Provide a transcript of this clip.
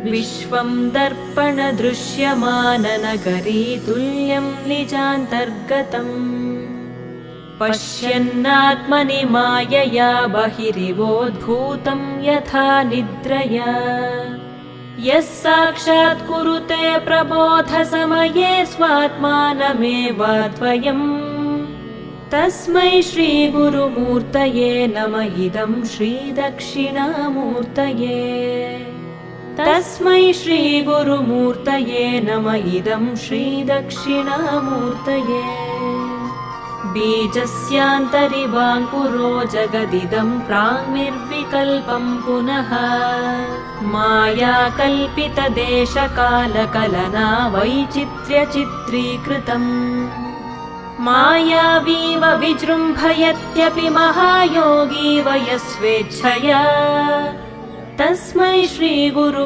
विश्वं दर्पणदृश्यमाननगरी तुल्यं निजान्तर्गतम् पश्यन्नात्मनि मायया बहिरिवोद्भूतं यथा निद्रया यः साक्षात् कुरुते प्रबोधसमये स्वात्मानमेवाद्वयम् तस्मै श्रीगुरुमूर्तये नमः इदं श्रीदक्षिणामूर्तये तस्मै श्रीगुरुमूर्तये नमः इदं श्रीदक्षिणामूर्तये बीजस्यान्तरिवाङ्कुरो जगदिदं प्राङ्निर्विकल्पं पुनः मायाकल्पितदेशकालकलना वैचित्र्यचित्रीकृतम् मायावीव विजृम्भयत्यपि महायोगी वयस्वेच्छया तस्मै श्रीगुरु